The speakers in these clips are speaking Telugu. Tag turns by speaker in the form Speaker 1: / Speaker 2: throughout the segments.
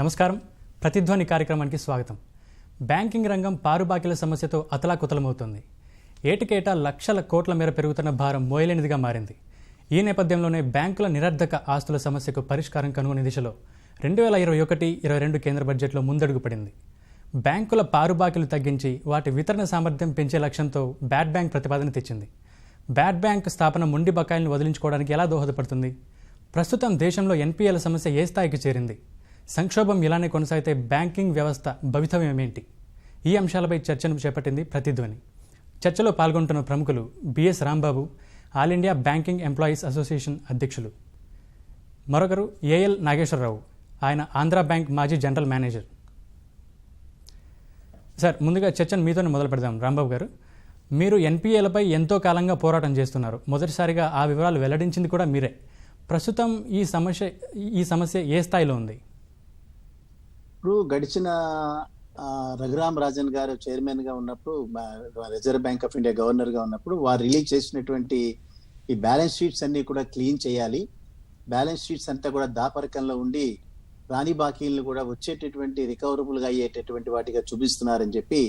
Speaker 1: నమస్కారం. ప్రతిధ్వని కార్యక్రమానికి స్వాగతం. బ్యాంకింగ్ రంగం పారుబాకీల సమస్యతో అతలాకుతలమవుతోంది. ఏటికేటా లక్షల కోట్ల మేర పెరుగుతున్న భారం మోయలేనిదిగా మారింది. ఈ నేపథ్యంలోనే బ్యాంకుల నిరర్ధక ఆస్తుల సమస్యకు పరిష్కారం కనుగొనే దిశలో 2021-22 కేంద్ర బడ్జెట్లో ముందడుగు పడింది. బ్యాంకుల పారుబాకీలు తగ్గించి వాటి వితరణ సామర్థ్యం పెంచే లక్ష్యంతో బ్యాడ్ బ్యాంక్ ప్రతిపాదన తెచ్చింది. బ్యాడ్ బ్యాంక్ స్థాపన మొండి బకాయిలను వదిలించుకోవడానికి ఎలా దోహదపడుతుంది? ప్రస్తుతం దేశంలో ఎన్పీఏల సమస్య ఏ స్థాయికి చేరింది? సంక్షోభం ఇలానే కొనసాగితే బ్యాంకింగ్ వ్యవస్థ భవితవ్యం ఏంటి? ఈ అంశాలపై చర్చను చేపట్టింది ప్రతిధ్వని. చర్చలో పాల్గొంటున్న ప్రముఖులు BS Rambabu, All India Banking Employees Association అధ్యక్షులు. మరొకరు ఏఎల్ నాగేశ్వరరావు, ఆయన ఆంధ్ర బ్యాంక్ మాజీ జనరల్ మేనేజర్. సార్, ముందుగా చర్చను మీతోనే మొదలు పెడదాం. రాంబాబు గారు, మీరు ఎన్పీఏలపై ఎంతో కాలంగా పోరాటం చేస్తున్నారు. మొదటిసారిగా ఆ వివరాలు వెల్లడించింది కూడా మీరే. ప్రస్తుతం ఈ సమస్య ఏ స్థాయిలో ఉంది?
Speaker 2: ఇప్పుడు గడిచిన రఘురామ్ రాజన్ గారు చైర్మన్ గా ఉన్నప్పుడు, reserve bank of India governor గా ఉన్నప్పుడు వారు రిలీజ్ చేసినటువంటి ఈ బ్యాలెన్స్ షీట్స్ అన్ని కూడా క్లీన్ చేయాలి, బ్యాలెన్స్ షీట్స్ అంతా కూడా దాపరికంలో ఉండి రాని బాకీలను కూడా వచ్చేటటువంటి రికవరబుల్ గా అయ్యేటటువంటి వాటిగా చూపిస్తున్నారని చెప్పి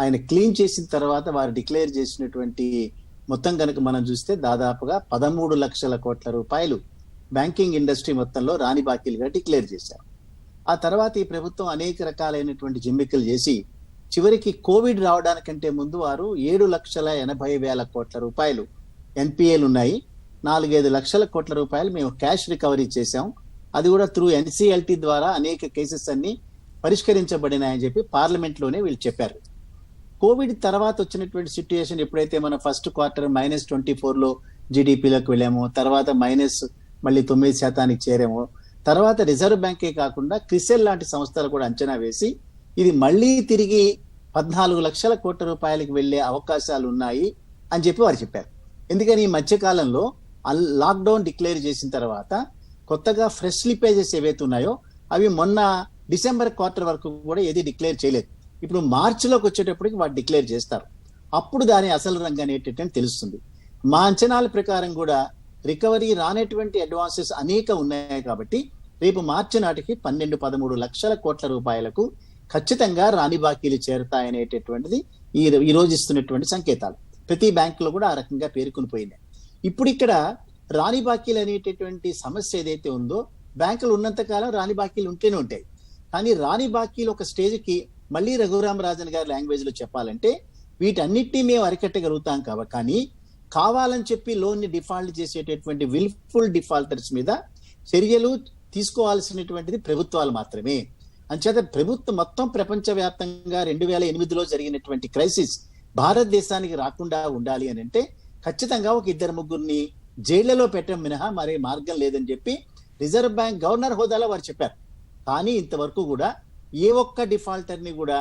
Speaker 2: ఆయన క్లీన్ చేసిన తర్వాత వారు డిక్లేర్ చేసినటువంటి మొత్తం కనుక మనం చూస్తే దాదాపుగా 13 లక్షల కోట్ల రూపాయలు బ్యాంకింగ్ ఇండస్ట్రీ మొత్తంలో రాని బాకీలుగా డిక్లేర్ చేశారు. ఆ తర్వాత ఈ ప్రభుత్వం అనేక రకాలైనటువంటి జిమ్మికలు చేసి చివరికి కోవిడ్ రావడానికంటే ముందు వారు 7,80,000 కోట్ల రూపాయలు ఎన్పిఏలు ఉన్నాయి, 4-5 లక్షల కోట్ల రూపాయలు మేము క్యాష్ రికవరీ చేశాం, అది కూడా త్రూ ఎన్సిఎల్టీ ద్వారా అనేక కేసెస్ అన్ని పరిష్కరించబడినాయని చెప్పి పార్లమెంట్ లోనే వీళ్ళు చెప్పారు. కోవిడ్ తర్వాత వచ్చినటువంటి సిచ్యుయేషన్ ఎప్పుడైతే మనం ఫస్ట్ క్వార్టర్ -24లో జీడిపిలోకి వెళ్ళామో, తర్వాత మళ్ళీ 9% చేరామో, తర్వాత రిజర్వ్ బ్యాంకే కాకుండా క్రిసెల్ లాంటి సంస్థలు కూడా అంచనా వేసి ఇది మళ్ళీ తిరిగి 14 లక్షల కోట్ల రూపాయలకు వెళ్లే అవకాశాలు ఉన్నాయి అని చెప్పి వారు చెప్పారు. ఎందుకని ఈ మధ్యకాలంలో లాక్డౌన్ డిక్లేర్ చేసిన తర్వాత కొత్తగా ఫ్రెష్ స్లిపేజెస్ ఏవైతే ఉన్నాయో అవి మొన్న డిసెంబర్ క్వార్టర్ వరకు కూడా ఏది డిక్లేర్ చేయలేదు. ఇప్పుడు మార్చిలోకి వచ్చేటప్పటికి వాటి డిక్లేర్ చేస్తారు. అప్పుడు దాని అసలు రంగు అనేటటువంటి తెలుస్తుంది. మా అంచనాల ప్రకారం కూడా రికవరీ రానటువంటి అడ్వాన్సెస్ అనేక ఉన్నాయి కాబట్టి రేపు మార్చి నాటికి 12-13 లక్షల కోట్ల రూపాయలకు ఖచ్చితంగా రాని బాకీలు చేరుతాయనేటటువంటిది ఈ రోజు ఇస్తున్నటువంటి సంకేతాలు. ప్రతి బ్యాంకులో కూడా ఆ రకంగా పేర్కొని పోయినాయి. ఇప్పుడు ఇక్కడ రాని బాకీలు అనేటటువంటి సమస్య ఏదైతే ఉందో, బ్యాంకులు ఉన్నంత కాలం రాని బాకీలు ఉంటేనే ఉంటాయి. కానీ రాని బాకీలు ఒక స్టేజ్కి మళ్ళీ రఘురామ్ రాజన్ గారి లాంగ్వేజ్ లో చెప్పాలంటే వీటన్నిటినీ మేము అరికట్టగలుగుతాం కానీ కావాలని చెప్పి లోన్ ని డిఫాల్ట్ చేసేటటువంటి విల్ఫుల్ డిఫాల్టర్స్ మీద చర్యలు తీసుకోవాల్సినటువంటిది ప్రభుత్వాలు మాత్రమే. అంచేత ప్రభుత్వం మొత్తం ప్రపంచవ్యాప్తంగా 2008లో జరిగినటువంటి క్రైసిస్ భారతదేశానికి రాకుండా ఉండాలి అని అంటే ఖచ్చితంగా ఒక 2-3 జైళ్లలో పెట్టడం మినహా మరే మార్గం లేదని చెప్పి రిజర్వ్ బ్యాంక్ గవర్నర్ హోదాలో వారు చెప్పారు. కానీ ఇంతవరకు కూడా ఏ ఒక్క డిఫాల్టర్ ని కూడా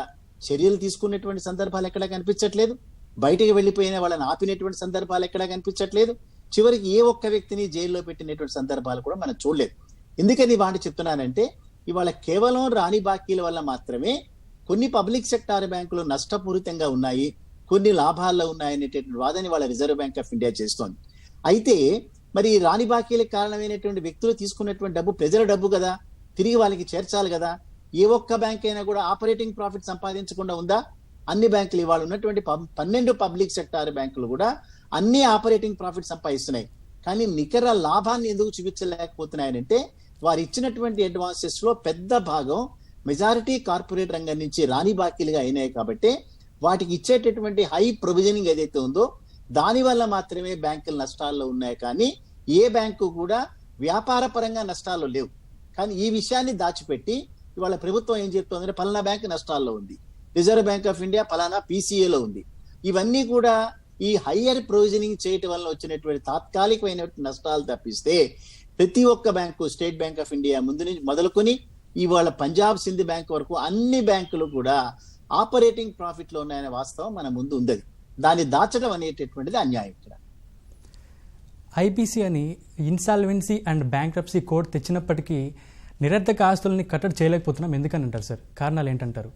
Speaker 2: చర్యలు తీసుకున్నటువంటి సందర్భాలు ఎక్కడా కనిపించట్లేదు. బయటికి వెళ్లిపోయిన వాళ్ళని ఆపినటువంటి సందర్భాలు ఎక్కడా కనిపించట్లేదు. చివరికి ఏ ఒక్క వ్యక్తిని జైల్లో పెట్టినటువంటి సందర్భాలు కూడా మనం చూడలేదు. ఎందుకని వాటి చెప్తున్నానంటే ఇవాళ కేవలం రాని బాకీల వల్ల మాత్రమే కొన్ని పబ్లిక్ సెక్టార్ బ్యాంకులు నష్టపూరితంగా ఉన్నాయి, కొన్ని లాభాల్లో ఉన్నాయనేటటువంటి వాదన వాళ్ళ రిజర్వ్ బ్యాంక్ ఆఫ్ ఇండియా చేస్తోంది. అయితే మరి రాని బాకీలకు కారణమైనటువంటి వ్యక్తులు తీసుకున్నటువంటి డబ్బు ప్రజల డబ్బు కదా, తిరిగి వాళ్ళకి చేర్చాలి కదా. ఏ ఒక్క బ్యాంక్ అయినా కూడా ఆపరేటింగ్ ప్రాఫిట్ సంపాదించకుండా ఉందా? అన్ని బ్యాంకులు ఇవాళ ఉన్నటువంటి 12 పబ్లిక్ సెక్టార్ బ్యాంకులు కూడా అన్ని ఆపరేటింగ్ ప్రాఫిట్ సంపాదిస్తున్నాయి. కానీ నికర లాభాన్ని ఎందుకు చూపించలేకపోతున్నాయనంటే వారు ఇచ్చినటువంటి అడ్వాన్సెస్ లో పెద్ద భాగం మెజారిటీ కార్పొరేట్ రంగం నుంచి రాని బాకీలుగా అయినాయి కాబట్టి వాటికి ఇచ్చేటటువంటి హై ప్రొవిజనింగ్ ఏదైతే ఉందో దాని వల్ల మాత్రమే బ్యాంకులు నష్టాల్లో ఉన్నాయి. కానీ ఏ బ్యాంకు కూడా వ్యాపార పరంగా నష్టాల్లో లేవు. కానీ ఈ విషయాన్ని దాచిపెట్టి ఇవాళ ప్రభుత్వం ఏం చెప్తోందంటే పలానా బ్యాంక్ నష్టాల్లో ఉంది, రిజర్వ్ బ్యాంక్ ఆఫ్ ఇండియా పలానా పీసీఏలో ఉంది. ఇవన్నీ కూడా ఈ హయ్యర్ ప్రొవిజనింగ్ చేయటం వల్ల వచ్చినటువంటి తాత్కాలికమైన నష్టాలు తప్పిస్తే ప్రతి ఒక్క bank, state bank of India ముందు నుంచి మొదలుకొని ఇవాళ పంజాబ్ సింధ్ బ్యాంక్ వరకు అన్ని బ్యాంకులు కూడా ఆపరేటింగ్ ప్రాఫిట్ లో ఉన్నాయనే వాస్తవం మన ముందు ఉంది. దాన్ని దాచడం అనేటటువంటిది అన్యాయం. ఇక్కడ
Speaker 1: ఐపీసీ అని ఇన్సాల్వెన్సీ అండ్ బ్యాంక్రప్సీ కోడ్ తెచ్చినప్పటికీ నిరర్ధక ఆస్తుల్ని కట్టడి చేయలేకపోతున్నాం. ఎందుకని అంటారు సార్? కారణాలు ఏంటంటారు?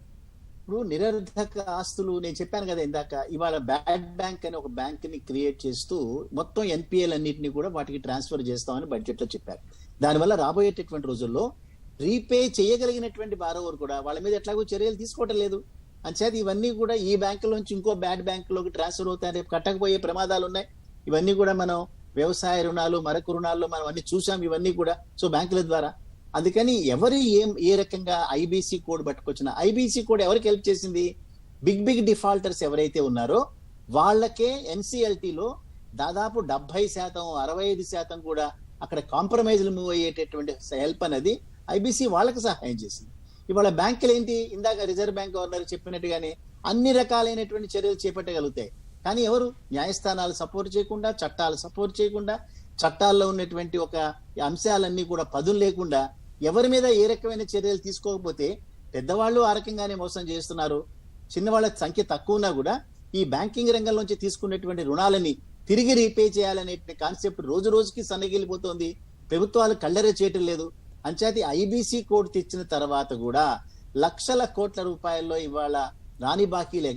Speaker 2: ఇప్పుడు నిరర్ధక ఆస్తులు నేను చెప్పాను కదా ఇందాక, ఇవాళ బ్యాడ్ బ్యాంక్ అని ఒక బ్యాంక్ ని క్రియేట్ చేస్తూ మొత్తం ఎన్పిఎల్ అన్నింటినీ కూడా వాటికి ట్రాన్స్ఫర్ చేస్తామని బడ్జెట్ లో చెప్పారు. దానివల్ల రాబోయేటటువంటి రోజుల్లో రీపే చేయగలిగినటువంటి బారోవర్ కూడా వాళ్ళ మీద ఎట్లాగో చర్యలు తీసుకోవటం లేదు. అంచేత ఇవన్నీ కూడా ఈ బ్యాంకులోంచి ఇంకో బ్యాడ్ బ్యాంకులోకి ట్రాన్స్ఫర్ అవుతాయి, రేపు కట్టకపోయే ప్రమాదాలు ఉన్నాయి. ఇవన్నీ కూడా మనం వ్యవసాయ రుణాలు, మరొక రుణాల్లో మనం అన్ని చూసాం ఇవన్నీ కూడా. సో బ్యాంకుల ద్వారా అందుకని ఎవరు ఏ రకంగా ఐబీసీ కోడ్ పట్టుకొచ్చినా, ఐబీసీ కోడ్ ఎవరికి హెల్ప్ చేసింది? బిగ్ డిఫాల్టర్స్ ఎవరైతే ఉన్నారో వాళ్ళకే ఎన్సీఎల్టీలో దాదాపు 70%, 65% కూడా అక్కడ కాంప్రమైజ్లు మూవ్ అయ్యేటటువంటి హెల్ప్ అనేది ఐబీసీ వాళ్ళకి సహాయం చేసింది. ఇవాళ బ్యాంకులు ఏంటి, ఇందాక రిజర్వ్ బ్యాంక్ గవర్నర్ చెప్పినట్టుగానే అన్ని రకాలైనటువంటి చర్యలు చేపట్టగలుగుతాయి. కానీ ఎవరు న్యాయస్థానాలు సపోర్ట్ చేయకుండా, చట్టాలు సపోర్ట్ చేయకుండా, చట్టాల్లో ఉన్నటువంటి ఒక అంశాలన్నీ కూడా పదులు లేకుండా ఎవరి మీద ఏ రకమైన చర్యలు తీసుకోకపోతే పెద్దవాళ్ళు ఆ రకంగానే మోసం చేస్తున్నారు. చిన్నవాళ్ళ సంఖ్య తక్కువ ఉన్నా కూడా ఈ బ్యాంకింగ్ రంగంలోంచి తీసుకున్నటువంటి రుణాలని తిరిగి రీపే చేయాలనే కాన్సెప్ట్ రోజు రోజుకి సన్నగిలిపోతోంది. ప్రభుత్వాలు కళ్ళెర చేయటం లేదు. అంచేది ఐబీసీ కోడ్ తెచ్చిన తర్వాత కూడా లక్షల కోట్ల రూపాయల్లో ఇవాళ రాని బాకీలు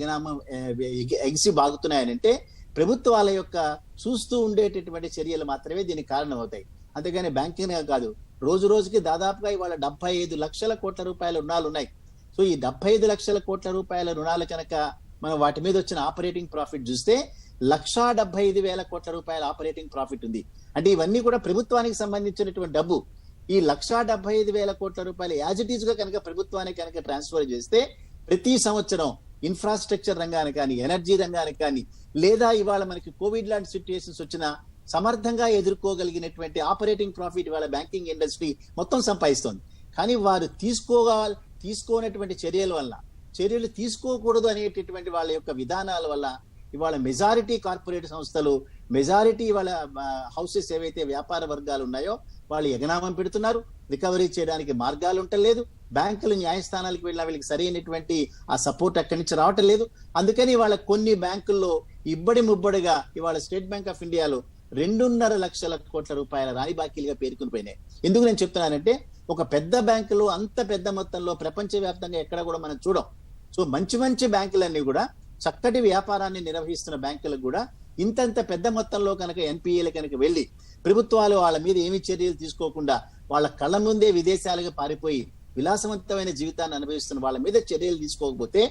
Speaker 2: ఎగిసి బాగుతున్నాయనంటే ప్రభుత్వాల యొక్క చూస్తూ ఉండేటటువంటి చర్యలు మాత్రమే దీనికి కారణం అవుతాయి. అంతేగాని బ్యాంకింగ్ కాదు. రోజు రోజుకి దాదాపుగా ఇవాళ 75 లక్షల కోట్ల రూపాయల రుణాలు ఉన్నాయి. సో ఈ 75 లక్షల కోట్ల రూపాయల రుణాలు కనుక మనం వాటి మీద వచ్చిన ఆపరేటింగ్ ప్రాఫిట్ చూస్తే 1,75,000 కోట్ల రూపాయల ఆపరేటింగ్ ప్రాఫిట్ ఉంది. అంటే ఇవన్నీ కూడా ప్రభుత్వానికి సంబంధించినటువంటి డబ్బు. ఈ 1,75,000 కోట్ల రూపాయలు యాజ్ ఇట్ ఈజ్ గా కనుక ప్రభుత్వానికి కనుక ట్రాన్స్ఫర్ చేస్తే ప్రతి సంవత్సరం ఇన్ఫ్రాస్ట్రక్చర్ రంగానికి కానీ, ఎనర్జీ రంగానికి కానీ, లేదా ఇవాళ మనకి కోవిడ్ లాంటి సిచ్యుయేషన్స్ వచ్చినా సమర్థంగా ఎదుర్కోగలిగినటువంటి ఆపరేటింగ్ ప్రాఫిట్ ఇవాళ బ్యాంకింగ్ ఇండస్ట్రీ మొత్తం సంపాదిస్తోంది. కానీ వారు తీసుకోనటువంటి చర్యలు తీసుకోకూడదు అనేటటువంటి వాళ్ళ యొక్క విధానాల వల్ల ఇవాళ మెజారిటీ కార్పొరేట్ సంస్థలు, మెజారిటీ వాళ్ళ హౌసెస్ ఏవైతే వ్యాపార వర్గాలు ఉన్నాయో వాళ్ళు ఎగనామం పెడుతున్నారు. రికవరీ చేయడానికి మార్గాలు ఉండలేదు. బ్యాంకులు న్యాయస్థానాలకు వెళ్ళిన వీళ్ళకి సరైనటువంటి ఆ సపోర్ట్ అక్కడి నుంచి రావటం లేదు. అందుకని ఇవాళ కొన్ని బ్యాంకుల్లో ఇబ్బడి ముబ్బడిగా ఇవాళ స్టేట్ బ్యాంక్ ఆఫ్ ఇండియాలో 2.5 లక్షల కోట్ల రూపాయల రాని బాకీలుగా పేరుకుని పోయినాయి. ఎందుకు నేను చెప్తున్నానంటే ఒక పెద్ద బ్యాంకులు అంత పెద్ద మొత్తంలో ప్రపంచవ్యాప్తంగా ఎక్కడ కూడా మనం చూడం. సో మంచి బ్యాంకులన్నీ కూడా చక్కటి వ్యాపారాన్ని నిర్వహిస్తున్న బ్యాంకులకు కూడా ఇంతంత పెద్ద మొత్తంలో కనుక ఎన్పిఏలు కనుక వెళ్ళి ప్రభుత్వాలు వాళ్ళ మీద ఏమి చర్యలు తీసుకోకుండా వాళ్ళ కళ్ళ ముందే విదేశాలకు పారిపోయి విలాసవంతమైన జీవితాన్ని అనుభవిస్తున్న వాళ్ళ మీద చర్యలు తీసుకోకపోతే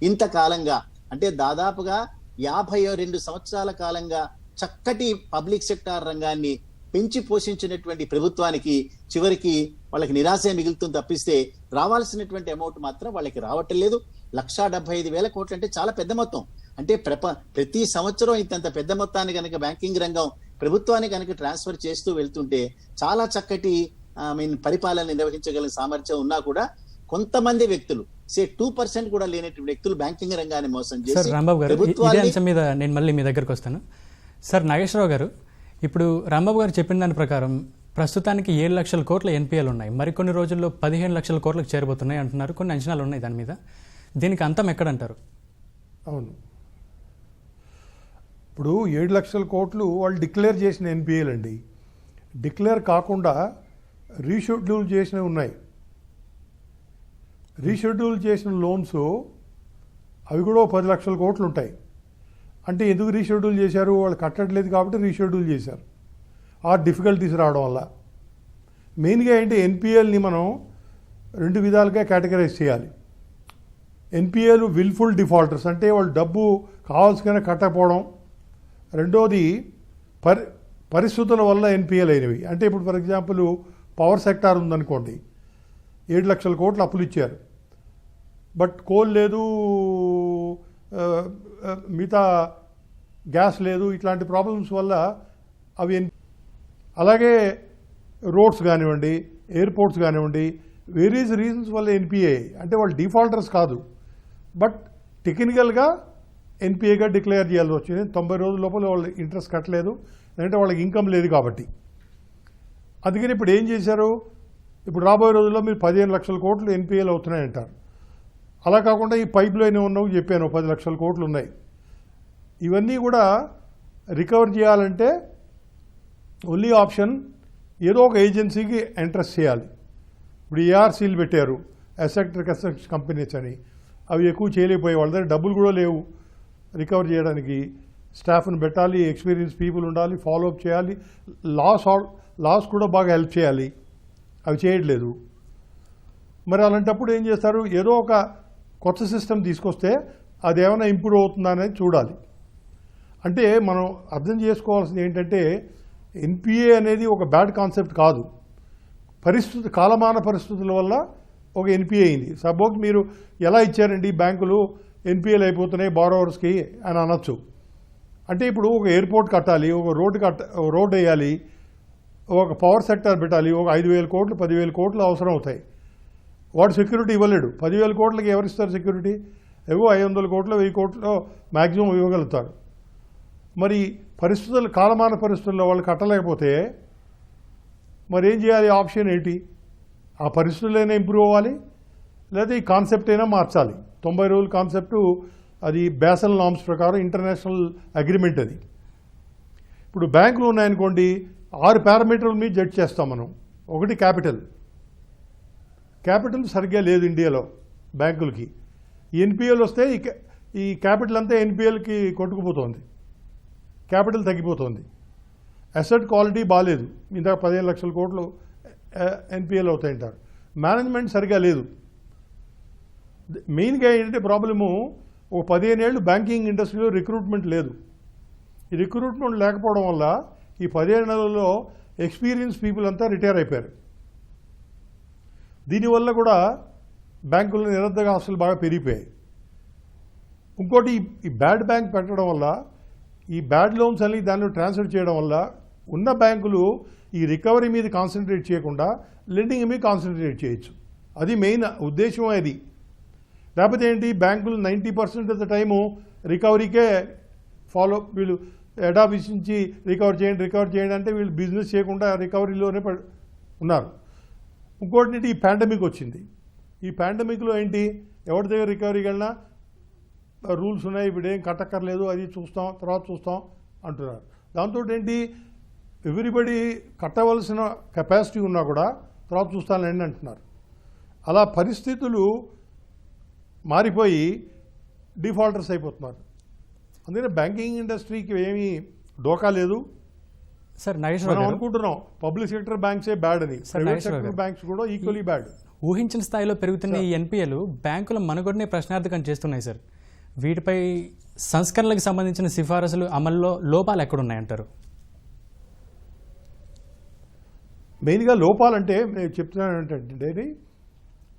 Speaker 2: ఇంతకాలంగా అంటే దాదాపుగా 52 సంవత్సరాల కాలంగా చక్కటి పబ్లిక్ సెక్టార్ రంగాన్ని పెంచి పోషించినటువంటి ప్రభుత్వానికి చివరికి వాళ్ళకి నిరాశ మిగులుతుంది తప్పిస్తే రావాల్సినటువంటి అమౌంట్ మాత్రం వాళ్ళకి రావటం లేదు. 1,75,000 కోట్లు అంటే చాలా పెద్ద మొత్తం. అంటే ప్రతి సంవత్సరం ఇంత పెద్ద మొత్తాన్ని కనుక బ్యాంకింగ్ రంగం ప్రభుత్వానికి కనుక ట్రాన్స్ఫర్ చేస్తూ వెళ్తుంటే చాలా చక్కటి పరిపాలన నిర్వహించగల సామర్థ్యం ఉన్నా కూడా కొంతమంది వ్యక్తులు 2% కూడా లేనటువంటి వ్యక్తులు బ్యాంకింగ్ రంగాన్ని మోసం చేసి
Speaker 1: రాంబాబు గారు ఇదే అంశం మీద నేను మళ్ళీ మీ దగ్గరకు వస్తాను. సార్ నాగేశ్వరరావు గారు, ఇప్పుడు రాంబాబు గారు చెప్పిన దాని ప్రకారం ప్రస్తుతానికి 7 లక్షల కోట్ల ఎన్పిఎల్ ఉన్నాయి. మరికొన్ని రోజుల్లో 15 లక్షల కోట్లకు చేరబోతున్నాయి అంటున్నారు. కొన్ని అంచనాలు ఉన్నాయి దాని మీద. దీనికి అంతం ఎక్కడంటారు?
Speaker 3: అవును, ఇప్పుడు 7 లక్షల కోట్లు వాళ్ళు డిక్లేర్ చేసిన ఎన్పిఎల్ అండి. డిక్లేర్ కాకుండా రీషెడ్యూల్ చేసినవి ఉన్నాయి. రీషెడ్యూల్ చేసిన లోన్స్ అవి కూడా 10 లక్షల కోట్లు ఉంటాయి. అంటే ఎందుకు రీషెడ్యూల్ చేశారు? వాళ్ళు కట్టట్లేదు కాబట్టి రీషెడ్యూల్ చేశారు. ఆ డిఫికల్టీస్ రావడం వల్ల మెయిన్గా ఏంటి, ఎన్పిఎల్ని మనం 2 విధాలుగా కేటగరైజ్ చేయాలి. ఎన్పిఎల్ విల్ఫుల్ డిఫాల్టర్స్, అంటే వాళ్ళు డబ్బు కావాల్సిన కట్టకపోవడం. రెండోది పరిస్థితుల వల్ల ఎన్పిఎల్ అయినవి. అంటే ఇప్పుడు ఫర్ ఎగ్జాంపుల్ పవర్ సెక్టార్ ఉందనుకోండి, 7 లక్షల కోట్లు అప్పులు ఇచ్చారు, బట్ కోల్ లేదు, మిగతా గ్యాస్ లేదు, ఇట్లాంటి ప్రాబ్లమ్స్ వల్ల అవి అలాగే రోడ్స్ కానివ్వండి, ఎయిర్పోర్ట్స్ కానివ్వండి, వేరియస్ రీజన్స్ వల్ల ఎన్పిఏ. అంటే వాళ్ళు డిఫాల్టర్స్ కాదు, బట్ టెక్నికల్గా ఎన్పిఏగా డిక్లేర్ చేయాల్సి వచ్చింది. 90 రోజుల లోపల వాళ్ళు ఇంట్రెస్ట్ కట్టలేదు, లేదంటే వాళ్ళకి ఇన్కమ్ లేదు కాబట్టి. అందుకని ఇప్పుడు ఏం చేశారు, ఇప్పుడు రాబోయే రోజుల్లో మీరు 15 లక్షల కోట్లు ఎన్పిఏలు అవుతున్నాయంటారు. అలా కాకుండా ఈ పైప్ లైన్ ఉన్నవి చెప్పాను, 10 లక్షల కోట్లు ఉన్నాయి. ఇవన్నీ కూడా రికవర్ చేయాలంటే ఓన్లీ ఆప్షన్ ఏదో ఒక ఏజెన్సీకి ఇంట్రెస్ట్ చేయాలి. ఇప్పుడు ఏఆర్సీలు పెట్టారు, అసెట్ రికన్స్ట్రక్షన్ కంపెనీస్ అని. అవి ఎక్కువ చేయలేకపోయే, వాళ్ళ దగ్గర డబ్బులు కూడా లేవు రికవర్ చేయడానికి. స్టాఫ్ను పెట్టాలి, ఎక్స్పీరియన్స్ పీపుల్ ఉండాలి, ఫాలోఅప్ చేయాలి, లాస్ కూడా బాగా హెల్ప్ చేయాలి. అవి చేయట్లేదు. మరి అలాంటప్పుడు ఏం చేస్తారు, ఏదో ఒక కొత్త సిస్టమ్ తీసుకొస్తే అది ఏమైనా ఇంప్రూవ్ అవుతుందా అనేది చూడాలి. అంటే మనం అర్థం చేసుకోవాల్సింది ఏంటంటే ఎన్పిఏ అనేది ఒక బ్యాడ్ కాన్సెప్ట్ కాదు. కాలమాన పరిస్థితుల వల్ల ఒక ఎన్పిఏ అయింది. సపోజ్ మీరు ఎలా ఇచ్చారండి బ్యాంకులు ఎన్పిఏలు అయిపోతున్నాయి బారోవర్స్కి అని అనొచ్చు. అంటే ఇప్పుడు ఒక ఎయిర్పోర్ట్ కట్టాలి, ఒక రోడ్డు వేయాలి, ఒక పవర్ సెక్టర్ పెట్టాలి, ఒక 5,000 కోట్లు 10,000 కోట్లు అవసరం అవుతాయి. వాడు సెక్యూరిటీ ఇవ్వలేడు. 10,000 కోట్లకి ఎవరిస్తారు సెక్యూరిటీ? ఏవో 500 కోట్లు 1000 కోట్లు మ్యాక్సిమం ఇవ్వగలుగుతారు. మరి కాలమాన పరిస్థితుల్లో వాళ్ళు కట్టలేకపోతే మరి ఏం చేయాలి? ఆప్షన్ ఏంటి? ఆ పరిస్థితులైనా ఇంప్రూవ్ అవ్వాలి, లేదా ఈ కాన్సెప్ట్ అయినా మార్చాలి. 90 రోజుల కాన్సెప్టు అది బేసల్ నామ్స్ ప్రకారం ఇంటర్నేషనల్ అగ్రిమెంట్ అది. ఇప్పుడు బ్యాంకులు ఉన్నాయనుకోండి, 6 పారామీటర్ల మీద జడ్జ్ చేస్తాం మనం. ఒకటి క్యాపిటల్ సరిగ్గా లేదు ఇండియాలో బ్యాంకులకి. ఎన్పిఎల్ వస్తే ఈ క్యాపిటల్ అంతా ఎన్పిఎల్కి కొట్టుకుపోతుంది, క్యాపిటల్ తగ్గిపోతుంది. అసెట్ క్వాలిటీ బాగాలేదు, ఇందాక 15 లక్షల కోట్లు ఎన్పిఎల్ అవుతాయంటారు. మేనేజ్మెంట్ సరిగా లేదు. మెయిన్గా ఏంటంటే ప్రాబ్లము, ఒక 15 ఏళ్ళు బ్యాంకింగ్ ఇండస్ట్రీలో రిక్రూట్మెంట్ లేదు. ఈ రిక్రూట్మెంట్ లేకపోవడం వల్ల ఈ 15 నెలల్లో ఎక్స్పీరియన్స్ పీపుల్ అంతా రిటైర్ అయిపోయారు. దీనివల్ల కూడా బ్యాంకుల నిరర్ధక ఆస్తులు బాగా పెరిగిపోయాయి. ఇంకోటి, ఈ బ్యాడ్ బ్యాంక్ పెట్టడం వల్ల, ఈ బ్యాడ్ లోన్స్ అన్ని దానిలో ట్రాన్స్ఫర్ చేయడం వల్ల ఉన్న బ్యాంకులు ఈ రికవరీ మీద కాన్సన్ట్రేట్ చేయకుండా లెండింగ్ మీద కాన్సన్ట్రేట్ చేయొచ్చు. అది మెయిన్ ఉద్దేశం. అది లేకపోతే ఏంటి, బ్యాంకులు 90% ఆఫ్ ద టైము రికవరీకే వీళ్ళు హెడ్ ఆఫీస్ నుంచి రికవర్ చేయండి అంటే వీళ్ళు బిజినెస్ చేయకుండా రికవరీలోనే ఉన్నారు. ఇంకోటి, ఈ పాండమిక్ వచ్చింది. ఈ పాండమిక్లో ఏంటి, ఎవరి దగ్గర రికవరీకి వెళ్ళినా రూల్స్ ఉన్నాయి, ఇప్పుడేం కట్టక్కర్లేదు, అది తర్వాత చూస్తాం అంటున్నారు. దాంతో ఏంటి, ఎవ్రీబడి కట్టవలసిన కెపాసిటీ ఉన్నా కూడా తర్వాత చూస్తానండి అంటున్నారు. అలా పరిస్థితులు మారిపోయి డిఫాల్టర్స్ అయిపోతున్నారు. అందుకని బ్యాంకింగ్ ఇండస్ట్రీకి ఏమీ డోకా లేదు.
Speaker 1: సార్
Speaker 3: మనం అనుకుంటున్నాం పబ్లిక్ సెక్టర్ బ్యాంక్సే బ్యాడ్ అని, ప్రైవేట్ సెక్టర్ బ్యాంక్స్ కూడా ఈక్వల్లీ బ్యాడ్.
Speaker 1: ఊహించిన స్థాయిలో పెరుగుతున్న ఈ ఎన్పిఎలు బ్యాంకుల మనుగడనే ప్రశ్నార్థకం చేస్తున్నాయి సార్. వీటిపై సంస్కరణలకు సంబంధించిన సిఫారసులు అమల్లో లోపాలు ఎక్కడున్నాయంటారు?
Speaker 3: మెయిన్గా లోపాలంటే నేను చెప్తున్నాను ఏంటంటే,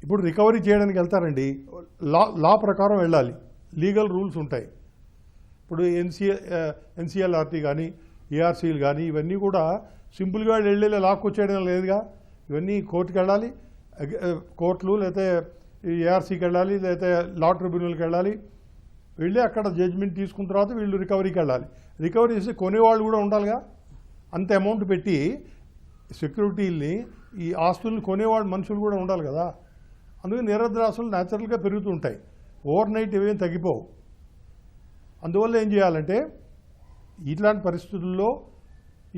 Speaker 3: ఇప్పుడు రికవరీ చేయడానికి వెళ్తారండి, లా ప్రకారం వెళ్ళాలి, లీగల్ రూల్స్ ఉంటాయి. ఇప్పుడు ఎన్సిఎల్ఆర్టీ కానీ ఏఆర్సీలు కానీ ఇవన్నీ కూడా సింపుల్గా వెళ్ళి లాక్కొచ్చేయడం లేదుగా. ఇవన్నీ కోర్టుకి వెళ్ళాలి, కోర్టులు లేకపోతే ఏఆర్సీకి వెళ్ళాలి, లేకపోతే లా ట్రిబ్యునల్కి వెళ్ళాలి. వెళ్ళి అక్కడ జడ్జిమెంట్ తీసుకున్న తర్వాత వీళ్ళు రికవరీకి వెళ్ళాలి. రికవరీ చేసి కొనేవాళ్ళు కూడా ఉండాలిగా. అంత అమౌంట్ పెట్టి సెక్యూరిటీల్ని, ఈ ఆస్తుల్ని కొనేవాళ్ళు మనుషులు కూడా ఉండాలి కదా. అందుకని నిరర్ధరాస్తులు న్యాచురల్గా పెరుగుతూ ఉంటాయి, ఓవర్ నైట్ ఇవేం తగ్గిపోవు. అందువల్ల ఏం చేయాలంటే, ఇట్లాంటి పరిస్థితుల్లో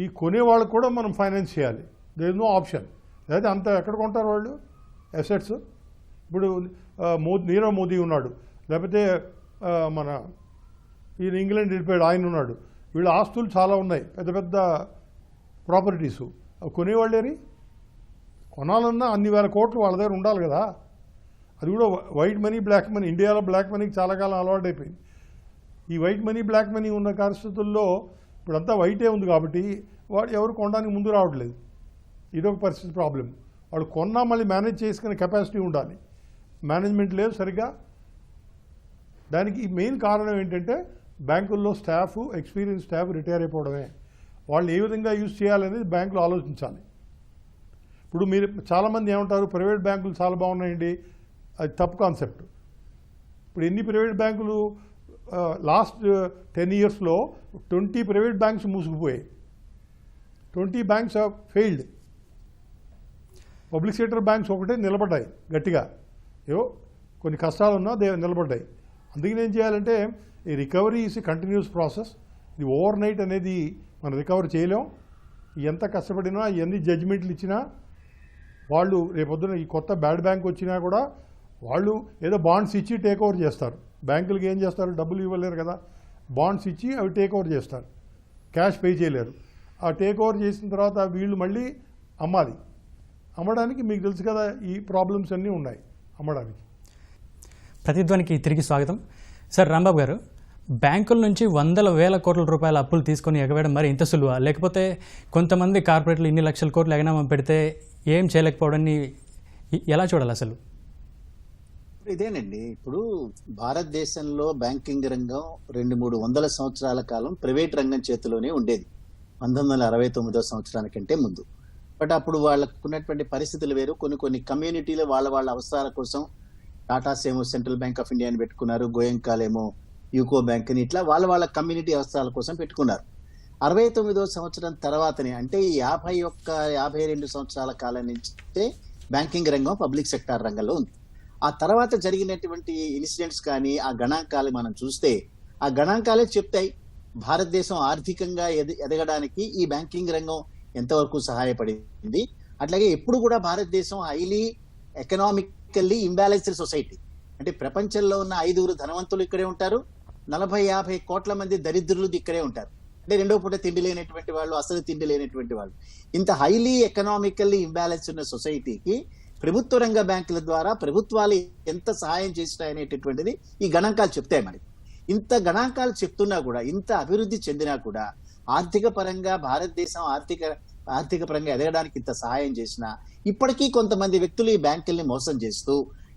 Speaker 3: ఈ కొనేవాళ్ళకు కూడా మనం ఫైనాన్స్ చేయాలి. There is no option. లేదా అంత ఎక్కడ కొంటారు వాళ్ళు అసెట్స్? ఇప్పుడు నీరవ్ మోదీ ఉన్నాడు, లేకపోతే మన ఈయన ఇంగ్లాండ్ వెళ్ళిపోయాడు, ఆయన ఉన్నాడు. వీళ్ళ ఆస్తులు చాలా ఉన్నాయి, పెద్ద పెద్ద ప్రాపర్టీసు. కొనేవాళ్ళేరి కొనాలన్నా అన్ని వేల కోట్లు వాళ్ళ దగ్గర ఉండాలి కదా. అది కూడా వైట్ మనీ బ్లాక్ మనీ. ఇండియాలో బ్లాక్ మనీకి చాలా కాలం అలవాటు అయిపోయింది. ఈ వైట్ మనీ బ్లాక్ మనీ ఉన్న పరిస్థితుల్లో ఇప్పుడంతా వైటే ఉంది కాబట్టి వాడు ఎవరు కొనడానికి ముందు రావట్లేదు. ఇదొక పరిస్థితి ప్రాబ్లం. వాడు కొన్నా మళ్ళీ మేనేజ్ చేసుకునే కెపాసిటీ ఉండాలి, మేనేజ్మెంట్ లేదు సరిగ్గా. దానికి మెయిన్ కారణం ఏంటంటే బ్యాంకుల్లో స్టాఫ్, ఎక్స్పీరియన్స్ స్టాఫ్ రిటైర్ అయిపోవడమే. వాళ్ళు ఏ విధంగా యూజ్ చేయాలనేది బ్యాంకులు ఆలోచించాలి. ఇప్పుడు మీరు చాలామంది ఏమంటారు, ప్రైవేట్ బ్యాంకులు చాలా బాగున్నాయండి, అది తప్పు కాన్సెప్ట్. ఇప్పుడు ఎన్ని ప్రైవేట్ బ్యాంకులు లాస్ట్ 10 ఇయర్స్లో 20 ప్రైవేట్ బ్యాంక్స్ మూసుకుపోయాయి. 20 banks are failed. Public sector banks ఒకటే నిలబడ్డాయి గట్టిగా. ఏవో కొన్ని కష్టాలున్నా నిలబడ్డాయి. అందుకని ఏం చేయాలంటే, ఈ రికవరీ ఈజ్ కంటిన్యూస్ ప్రాసెస్. ఇది ఓవర్ నైట్ అనేది మనం రికవర్ చేయలేం. ఎంత కష్టపడినా, ఎన్ని జడ్జిమెంట్లు ఇచ్చినా, వాళ్ళు రేపొద్దున ఈ కొత్త బ్యాడ్ బ్యాంక్ వచ్చినా కూడా వాళ్ళు ఏదో బాండ్స్ ఇచ్చి టేక్ ఓవర్ చేస్తారు. బ్యాంకులకి ఏం చేస్తారు, డబ్బులు ఇవ్వలేరు కదా, బాండ్స్ ఇచ్చి అవి టేక్ ఓవర్ చేస్తారు, క్యాష్ పే చేయలేరు. ఆ టేక్ ఓవర్ చేసిన తర్వాత వీళ్ళు మళ్ళీ అమ్మాలి. అమ్మడానికి మీకు తెలుసు కదా ఈ ప్రాబ్లమ్స్ అన్నీ ఉన్నాయి అమ్మడానికి.
Speaker 1: ప్రతిధ్వనికి తిరిగి స్వాగతం. సార్ రాంబాబు గారు, బ్యాంకుల నుంచి వందల వేల కోట్ల రూపాయల అప్పులు తీసుకొని ఎగవేయడం మరి ఇంత సులువా, లేకపోతే కొంతమంది కార్పొరేట్లు ఇన్ని లక్షల కోట్లు ఎగనామా పెడితే ఏం చేయలేకపోవడాన్ని ఎలా చూడాలి అసలు?
Speaker 2: ఇదేనండి, ఇప్పుడు భారతదేశంలో బ్యాంకింగ్ రంగం 200-300 సంవత్సరాల కాలం ప్రైవేట్ రంగం చేతిలోనే ఉండేది 1969 సంవత్సరానికంటే ముందు. బట్ అప్పుడు వాళ్ళకు ఉన్నటువంటి పరిస్థితులు వేరు. కొన్ని కమ్యూనిటీలు వాళ్ళ అవసరాల కోసం టాటాస్ ఏమో సెంట్రల్ బ్యాంక్ ఆఫ్ ఇండియా అని పెట్టుకున్నారు, గోయంకాలేమో యూకో బ్యాంక్ అని, ఇట్లా వాళ్ళ కమ్యూనిటీ అవసరాల కోసం పెట్టుకున్నారు. 69వ సంవత్సరం తర్వాతనే, అంటే ఈ 51-52 సంవత్సరాల కాలం నుంచే బ్యాంకింగ్ రంగం పబ్లిక్ సెక్టార్ రంగంలో ఉంది. ఆ తర్వాత జరిగినటువంటి ఇన్సిడెంట్స్ కానీ ఆ గణాంకాలు మనం చూస్తే ఆ గణాంకాలే చెప్తాయి భారతదేశం ఆర్థికంగా ఎదగడానికి ఈ బ్యాంకింగ్ రంగం ఎంతవరకు సహాయపడింది. అట్లాగే ఎప్పుడు కూడా భారతదేశం హైలీ ఎకనామికల్లీ ఇంబ్యాలెన్స్డ్ సొసైటీ, అంటే ప్రపంచంలో ఉన్న 5 ధనవంతులు ఇక్కడే ఉంటారు, 40-50 కోట్ల మంది దరిద్రులు ఇక్కడే ఉంటారు. అంటే రెండో పూట తిండి లేనటువంటి వాళ్ళు, అసలు తిండి లేనటువంటి వాళ్ళు. ఇంత హైలీ ఎకనామికల్లీ ఇంబ్యాలెన్స్ ఉన్న సొసైటీకి ప్రభుత్వ రంగ బ్యాంకుల ద్వారా ప్రభుత్వాలు ఎంత సహాయం చేస్తాయనేటటువంటిది ఈ గణాంకాలు చెప్తాయి. మరి ఇంత గణాంకాలు చెప్తున్నా కూడా, ఇంత అభివృద్ధి చెందినా కూడా ఆర్థిక పరంగా భారతదేశం ఆర్థిక పరంగా ఎదగడానికి ఇంత సహాయం చేసినా ఇప్పటికీ కొంతమంది వ్యక్తులు ఈ బ్యాంకుల్ని మోసం చేస్తూ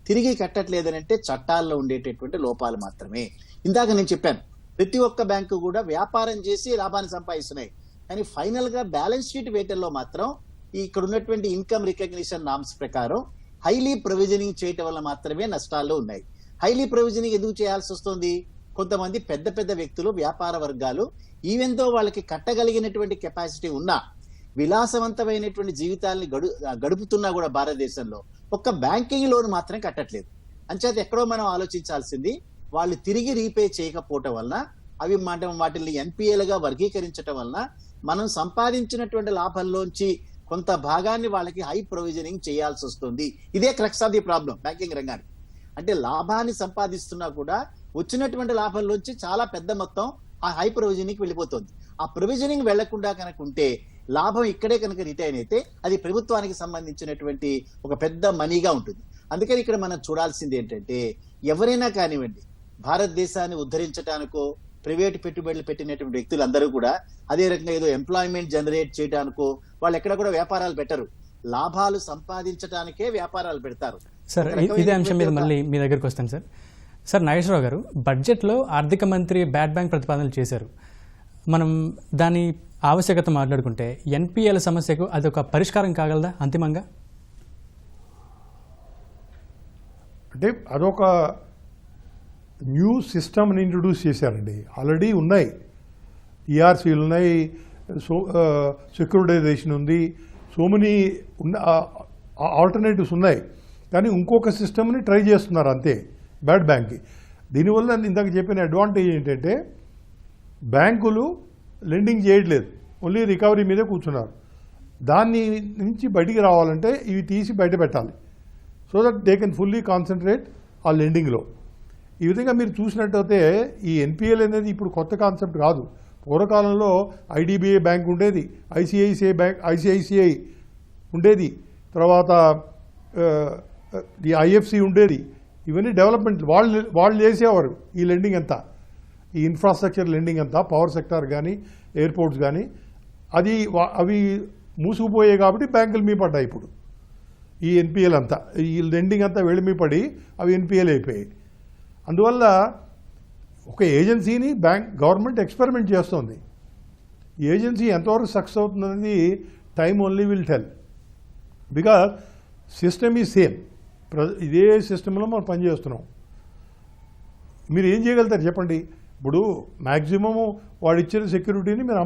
Speaker 2: తిరిగి కట్టట్లేదనంటే చట్టాల్లో ఉండేటటువంటి లోపాలు మాత్రమే. ఇందాక నేను చెప్పాను, ప్రతి ఒక్క బ్యాంకు కూడా వ్యాపారం చేసి లాభాన్ని సంపాదిస్తున్నాయి, కానీ ఫైనల్ గా బ్యాలెన్స్ షీట్ వేటల్లో మాత్రం ఇక్కడ ఉన్నటువంటి ఇన్కమ్ రికగ్నిషన్ నామ్స్ ప్రకారం హైలీ ప్రొవిజనింగ్ చేయటం వల్ల మాత్రమే నష్టాల్లో ఉన్నాయి. హైలీ ప్రొవిజనింగ్ ఎందుకు చేయాల్సి వస్తుంది? కొంతమంది పెద్ద వ్యక్తులు, వ్యాపార వర్గాలు ఈవెంతో వాళ్ళకి కట్టగలిగినటువంటి కెపాసిటీ ఉన్నా, విలాసవంతమైనటువంటి జీవితాల్ని గడుపుతున్నా కూడా భారతదేశంలో ఒక్క బ్యాంకింగ్ లోన్ మాత్రం కట్టట్లేదు. అంచేత ఎక్కడో మనం ఆలోచించాల్సింది, వాళ్ళు తిరిగి రీపే చేయకపోవటం వలన, అవి వాటిని ఎన్పిఏలుగా వర్గీకరించడం వలన మనం సంపాదించినటువంటి లాభంలోంచి కొంత భాగాన్ని వాళ్ళకి హై ప్రొవిజనింగ్ చేయాల్సి వస్తుంది. ఇదే crux of the problem banking రంగానికి. అంటే లాభాన్ని సంపాదిస్తున్నా కూడా వచ్చినటువంటి లాభంలోంచి చాలా పెద్ద మొత్తం ఆ హై ప్రొవిజనింగ్ వెళ్ళిపోతుంది. ఆ ప్రొవిజనింగ్ వెళ్లకుండా కనుక ఉంటే, లాభం ఇక్కడే కనుక రిటైన్ అయితే అది ప్రభుత్వానికి సంబంధించినటువంటి ఒక పెద్ద మనీగా ఉంటుంది. అందుకని ఇక్కడ మనం చూడాల్సింది ఏంటంటే, ఎవరైనా కానివ్వండి భారతదేశాన్ని ఉద్ధరించడానికో ప్రైవేట్ పెట్టుబడులు పెట్టినటువంటి వ్యక్తులందరూ కూడా అదే రకంగా ఏదో ఎంప్లాయ్మెంట్ జనరేట్ చేయడానికో వాళ్ళు ఎక్కడ కూడా వ్యాపారాలు పెట్టరు, లాభాలు సంపాదించడానికే వ్యాపారాలు పెడతారు.
Speaker 1: సార్, ఇదే అంశం మీద మళ్ళీ మీ దగ్గరికి వస్తాను సార్. సార్ నాగేశ్వరరావు గారు, బడ్జెట్లో ఆర్థిక మంత్రి బ్యాడ్ బ్యాంక్ ప్రతిపాదనలు చేశారు. మనం దాని ఆవశ్యకత మాట్లాడుకుంటే ఎన్పిఎల్ సమస్యకు అదొక పరిష్కారం కాగలదా అంతిమంగా?
Speaker 3: అంటే అదొక న్యూ సిస్టమ్ని ఇంట్రడ్యూస్ చేశారండి. ఆల్రెడీ ఉన్నాయి, ఈఆర్సీలు ఉన్నాయి, సెక్యూరిటైజేషన్ ఉంది, సో మెనీ ఆల్టర్నేటివ్స్ ఉన్నాయి. కానీ ఇంకొక సిస్టమ్ని ట్రై చేస్తున్నారు అంతే బ్యాడ్ బ్యాంక్కి. దీనివల్ల ఇందాక చెప్పిన అడ్వాంటేజ్ ఏంటంటే, బ్యాంకులు లెండింగ్ చేయట్లేదు, ఓన్లీ రికవరీ మీదే కూర్చున్నారు. దాన్ని నుంచి బయటికి రావాలంటే ఇవి తీసి బయట పెట్టాలి, so that they can fully concentrate ఆ లెండింగ్లో. ఈ విధంగా మీరు చూసినట్టయితే ఈ ఎన్పిఎల్ అనేది ఇప్పుడు కొత్త కాన్సెప్ట్ కాదు. పూర్వకాలంలో ఐడిబిఐ బ్యాంక్ ఉండేది, ఐసిఐసిఐ ఉండేది, తర్వాత ఈ ఐఎఫ్సి ఉండేది. ఇవన్నీ డెవలప్మెంట్ వాళ్ళు చేసేవారు. ఈ లెండింగ్ అంతా, ఈ ఇన్ఫ్రాస్ట్రక్చర్ లెండింగ్ అంతా, పవర్ సెక్టార్ కానీ ఎయిర్పోర్ట్స్ కానీ అవి మూసుకుపోయాయి కాబట్టి బ్యాంకులు మీ పడ్డాయి. ఇప్పుడు ఈ ఎన్పిఎల్ అంతా, ఈ లెండింగ్ అంతా వెళ్ళి మీ పడి అవి ఎన్పిఎల్ అయిపోయాయి. అందువల్ల ఒక ఏజెన్సీని గవర్నమెంట్ ఎక్స్పెరిమెంట్ చేస్తుంది. ఈ ఏజెన్సీ ఎంతవరకు సక్సెస్ అవుతుందనేది time only will tell, because system is same. ఇదే సిస్టంలో మనం పనిచేస్తున్నాం. మీరు ఏం చేయగలుగుతారు చెప్పండి? ఇప్పుడు మ్యాక్సిమము వాడు ఇచ్చిన సెక్యూరిటీని మీరు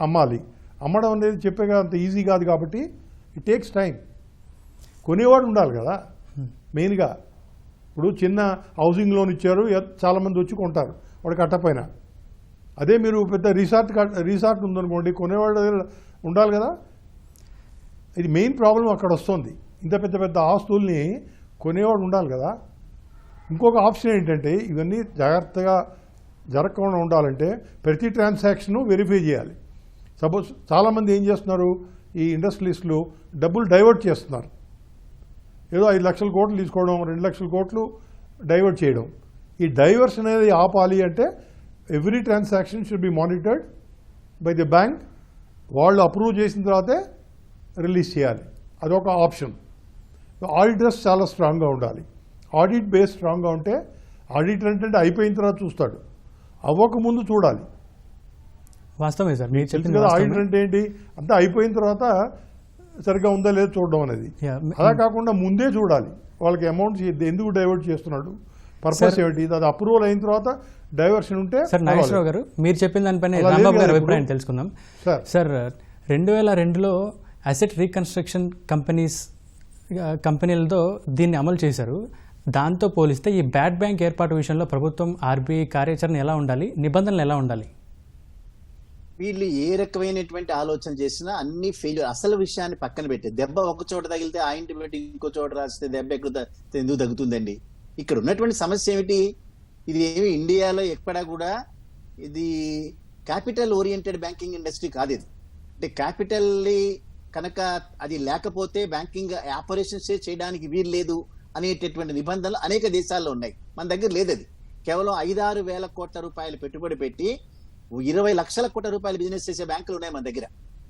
Speaker 3: అమ్మాలి. అమ్మడం అనేది చెప్పేగా అంత ఈజీ కాదు కాబట్టి ఇట్ టేక్స్ టైం. కొనేవాడు ఉండాలి కదా మెయిన్గా. ఇప్పుడు చిన్న హౌసింగ్ లోన్ ఇచ్చారు, చాలామంది వచ్చి కొంటారు, వాడు కట్టపోయినా. అదే మీరు పెద్ద రిసార్ట్ ఉందనుకోండి, కొనేవాడు ఉండాలి కదా. ఇది మెయిన్ ప్రాబ్లం అక్కడ వస్తుంది. ఇంత పెద్ద ఆస్తుల్ని కొనేవాడు ఉండాలి కదా. ఇంకొక ఆప్షన్ ఏంటంటే, ఇవన్నీ జాగ్రత్తగా జరగకుండా ఉండాలంటే ప్రతి ట్రాన్సాక్షను వెరిఫై చేయాలి. సపోజ్ చాలామంది ఏం చేస్తున్నారు, ఈ ఇండస్ట్రియలిస్టులు డబ్బులు డైవర్ట్ చేస్తున్నారు. ఏదో 5 లక్షల కోట్లు తీసుకోవడం, 2 లక్షల కోట్లు డైవర్ట్ చేయడం. ఈ డైవర్షన్ అనేది ఆపాలి అంటే every transaction should be monitored by the bank. వాళ్ళు అప్రూవ్ చేసిన తర్వాతే రిలీజ్ చేయాలి. అదొక ఆప్షన్. ఆడిటర్స్ చాలా స్ట్రాంగ్గా ఉండాలి. ఆడిట్ బేస్ స్ట్రాంగ్గా ఉంటే ఆడిటర్ అంటే అయిపోయిన తర్వాత చూస్తాడు, అవ్వకముందు చూడాలి.
Speaker 1: వాస్తవమే సార్, మీరు చెప్పింది
Speaker 3: కదా.
Speaker 1: వాస్తవమే.
Speaker 3: ఆడిటర్ అంటే ఏంటి, అంతా అయిపోయిన తర్వాత సరిగ్గా ఉందా లేదో చూడడం అనేది.
Speaker 1: Yeah.
Speaker 3: అలా కాకుండా ముందే చూడాలి వాళ్ళకి అమౌంట్ ఎందుకు డైవర్ట్ చేస్తున్నాడు, పర్పస్ ఏమిటి, అది అప్రూవల్ అయిన తర్వాత డైవర్షన్ ఉంటే
Speaker 1: సార్ నాగేశ్వరరావు గారు, మీరు చెప్పిన దానిపైన
Speaker 3: అలా లేదు
Speaker 1: రాంబాబు గారి
Speaker 3: కదా
Speaker 1: అభిప్రాయం
Speaker 3: ఇప్పుడు.
Speaker 1: తెలుసుకుందాం.
Speaker 3: సార్.
Speaker 1: సార్ 2002లో అసెట్ రీకన్స్ట్రక్షన్ కంపెనీలతో దీన్ని అమలు చేశారు. దాంతో పోలిస్తే ఈ బ్యాడ్ బ్యాంక్ ఏర్పాటు విషయంలో ప్రభుత్వం, ఆర్బీఐ కార్యాచరణ ఎలా ఉండాలి, నిబంధనలు ఎలా ఉండాలి?
Speaker 2: వీళ్ళు ఏ రకమైనటువంటి ఆలోచన చేసినా అన్ని ఫెయిల్యూర్. అసలు విషయాన్ని పక్కన పెట్టి దెబ్బ ఒక చోట తగిలితే ఆ ఇంటి పెట్టి ఇంకో చోట రాస్తే దెబ్బ ఎందుకు తగ్గుతుందండి? ఇక్కడ ఉన్నటువంటి సమస్య ఏమిటి? ఇది ఏమి ఇండియాలో ఎక్కడా కూడా ఇది క్యాపిటల్ ఓరియంటెడ్ బ్యాంకింగ్ ఇండస్ట్రీ కాదు. ఇది అంటే క్యాపిటల్ కనుక అది లేకపోతే బ్యాంకింగ్ ఆపరేషన్స్ చేయడానికి వీలు లేదు అనేటటువంటి నిబంధనలు అనేక దేశాల్లో ఉన్నాయి. మన దగ్గర లేదు. అది కేవలం 5-6 వేల కోట్ల రూపాయలు పెట్టుబడి పెట్టి 20 లక్షల కోట్ల రూపాయలు బిజినెస్ చేసే బ్యాంకులు ఉన్నాయి మన దగ్గర.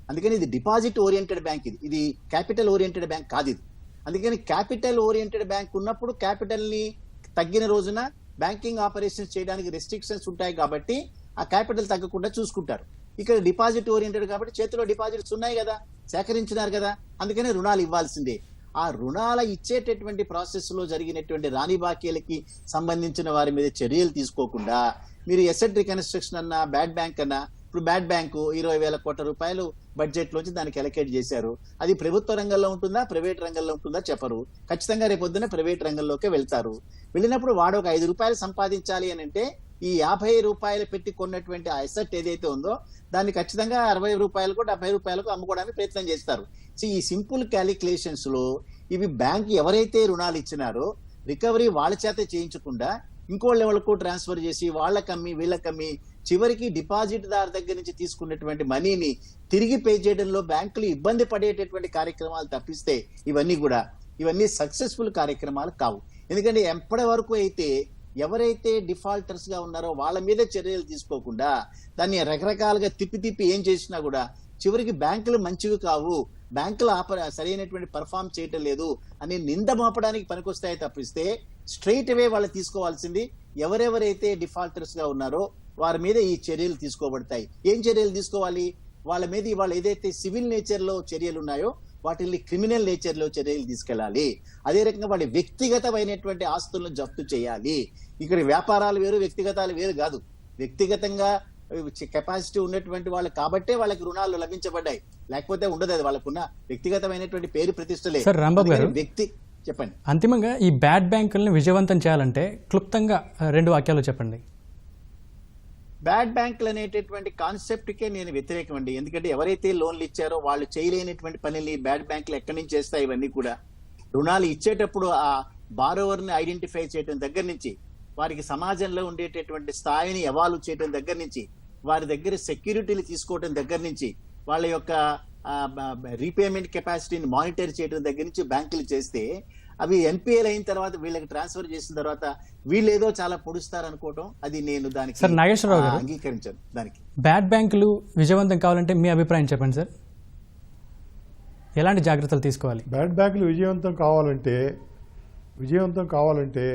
Speaker 2: అందుకని ఇది డిపాజిట్ ఓరియంటెడ్ బ్యాంక్, ఇది క్యాపిటల్ ఓరియంటెడ్ బ్యాంక్ కాదు ఇది. అందుకని క్యాపిటల్ ఓరియంటెడ్ బ్యాంక్ ఉన్నప్పుడు క్యాపిటల్ ని తగ్గిన రోజున బ్యాంకింగ్ ఆపరేషన్స్ చేయడానికి రెస్ట్రిక్షన్స్ ఉంటాయి కాబట్టి ఆ క్యాపిటల్ తగ్గకుండా చూసుకుంటారు. ఇక్కడ డిపాజిట్ ఓరియంటెడ్ కాబట్టి చేతిలో డిపాజిట్స్ ఉన్నాయి కదా, సేకరించినారు కదా, అందుకని రుణాలు ఇవ్వాల్సిందే. ఆ రుణాల ఇచ్చేటటువంటి ప్రాసెస్ లో జరిగినటువంటి రాణి బాకీలకి సంబంధించిన వారి మీద చర్యలు తీసుకోకుండా మీరు ఎసెట్ రికన్స్ట్రక్షన్ అన్నా, బ్యాడ్ బ్యాంక్ అన్నా, ఇప్పుడు బ్యాడ్ బ్యాంకు 20,000 కోట్ల రూపాయలు బడ్జెట్ లోంచి దానికి అలొకేట్ చేశారు. అది ప్రభుత్వ రంగంలో ఉంటుందా, ప్రైవేట్ రంగంలో ఉంటుందా చెప్పరు. ఖచ్చితంగా రేపొద్దున ప్రైవేట్ రంగంలోకే వెళ్తారు. వెళ్ళినప్పుడు వాడు ఒక 5 రూపాయలు సంపాదించాలి అని అంటే ఈ 50 రూపాయలు పెట్టి కొన్నటువంటి ఆ అసెట్ ఏదైతే ఉందో దాన్ని ఖచ్చితంగా 60 రూపాయలకు 70 రూపాయలకు అమ్ముకోవడానికి ప్రయత్నం చేస్తారు. సో ఈ సింపుల్ క్యాలిక్యులేషన్స్ లో ఇవి బ్యాంక్ ఎవరైతే రుణాలు ఇచ్చినారో రికవరీ వాళ్ళ చేత చేయించకుండా ఇంకోళ్ళ ఎవరికి ట్రాన్స్ఫర్ చేసి వాళ్ళకమ్మి వీళ్ళకమ్మి చివరికి డిపాజిట్ దారు దగ్గర నుంచి తీసుకున్నటువంటి మనీని తిరిగి పే చేయడంలో బ్యాంకులు ఇబ్బంది పడేటటువంటి కార్యక్రమాలు తప్పిస్తే ఇవన్నీ సక్సెస్ఫుల్ కార్యక్రమాలు కావు. ఎందుకంటే ఎప్పటి వరకు అయితే ఎవరైతే డిఫాల్టర్స్ గా ఉన్నారో వాళ్ళ మీద చర్యలు తీసుకోకుండా దాన్ని రకరకాలుగా తిప్పి ఏం చేసినా కూడా చివరికి బ్యాంకులు మంచివి కావు, బ్యాంకులు సరైనటువంటి పర్ఫామ్ చేయటం లేదు అని నింద మోపడానికి పనికొస్తాయి తప్పిస్తే స్ట్రైట్ అవే వాళ్ళు తీసుకోవాల్సింది ఎవరెవరైతే డిఫాల్టర్స్ గా ఉన్నారో వారి మీద ఈ చర్యలు తీసుకోబడతాయి. ఏం చర్యలు తీసుకోవాలి? వాళ్ళ మీద ఇవాళ ఏదైతే సివిల్ నేచర్ లో చర్యలు ఉన్నాయో వాటిని క్రిమినల్ నేచర్ లో చర్యలు తీసుకెళ్లాలి. అదే రకంగా వాళ్ళ వ్యక్తిగతమైనటువంటి ఆస్తులను జప్తు చేయాలి. ఇక్కడ వ్యాపారాలు వేరు, వ్యక్తిగతాలు వేరు కాదు. వ్యక్తిగతంగా కెపాసిటీ ఉన్నటువంటి వాళ్ళు కాబట్టే వాళ్ళకి రుణాలు లభించబడ్డాయి, లేకపోతే ఉండదు. అది వాళ్ళకున్న వ్యక్తిగతమైనటువంటి పేరు ప్రతిష్టలే.
Speaker 1: సార్ రాంబాబు గారు,
Speaker 2: చెప్పండి.
Speaker 1: అంతిమంగా ఈ బ్యాడ్ బ్యాంకుల్ని విజయవంతం చేయాలంటే క్లుప్తంగా 2 వాక్యాలు చెప్పండి.
Speaker 2: బ్యాడ్ బ్యాంకులు అనేటటువంటి కాన్సెప్ట్కే నేను వ్యతిరేకం అండి. ఎందుకంటే ఎవరైతే లోన్లు ఇచ్చారో వాళ్ళు చేయలేనటువంటి పనుల్ని బ్యాడ్ బ్యాంకులు ఎక్కడి నుంచి చేస్తాయి? ఇవన్నీ కూడా రుణాలు ఇచ్చేటప్పుడు ఆ బారోవర్ని ఐడెంటిఫై చేయడం దగ్గర నుంచి, వారికి సమాజంలో ఉండేటటువంటి స్థాయిని ఎవాల్వ్ చేయడం దగ్గర నుంచి, వారి దగ్గర సెక్యూరిటీలు తీసుకోవడం దగ్గర నుంచి, వాళ్ళ యొక్క రీపేమెంట్ కెపాసిటీని మానిటర్ చేయడం దగ్గర నుంచి బ్యాంకులు చేస్తే అవి ఎన్పిఎల్ అయిన తర్వాత వీళ్ళకి ట్రాన్స్ఫర్ చేసిన తర్వాత వీళ్ళు ఏదో చాలా పొడుస్తారు అనుకోవటం, అది నేను దానికి
Speaker 1: సార్ నాగేశ్వరరావు గారు
Speaker 2: అంగీకరించాను. దానికి
Speaker 1: బ్యాడ్ బ్యాంకులు విజయవంతం కావాలంటే మీ అభిప్రాయం చెప్పండి సార్. ఎలాంటి జాగ్రత్తలు తీసుకోవాలి?
Speaker 3: బ్యాడ్ బ్యాంకులు విజయవంతం కావాలంటే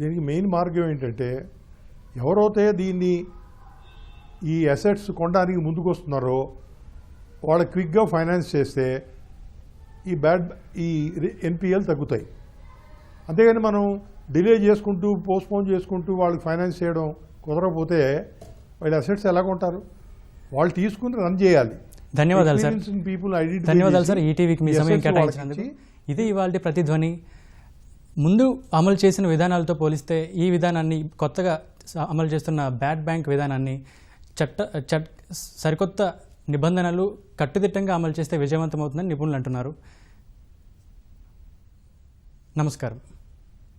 Speaker 3: దీనికి మెయిన్ మార్గం ఏంటంటే ఎవరైతే దీన్ని ఈ అసెట్స్ కొనడానికి ముందుకు వస్తున్నారో వాళ్ళు క్విక్గా ఫైనాన్స్ చేస్తే ఈ ఎన్పిఎల్ తగ్గుతాయి. అంతేగాని మనం డిలే చేసుకుంటూ పోస్ట్పోన్ చేసుకుంటూ వాళ్ళకి ఫైనాన్స్ చేయడం కుదరకపోతే వాళ్ళ అసెట్స్ ఎలా కొంటారు? వాళ్ళు తీసుకుని రన్ చేయాలి.
Speaker 1: ధన్యవాదాలు సార్. ధన్యవాదాలు సార్, ఈటీవీకి మీ సమయం కేటాయించినందుకు. ఇది ఇవాళ ప్రతిధ్వని. ముందు అమలు చేసిన విధానాలతో పోలిస్తే ఈ విధానాన్ని, కొత్తగా అమలు చేస్తున్న బ్యాడ్ బ్యాంక్ విధానాన్ని సరికొత్త నిబంధనలు కట్టుదిట్టంగా అమలు చేస్తే విజయవంతమవుతుందని నిపుణులు అంటున్నారు. నమస్కారం.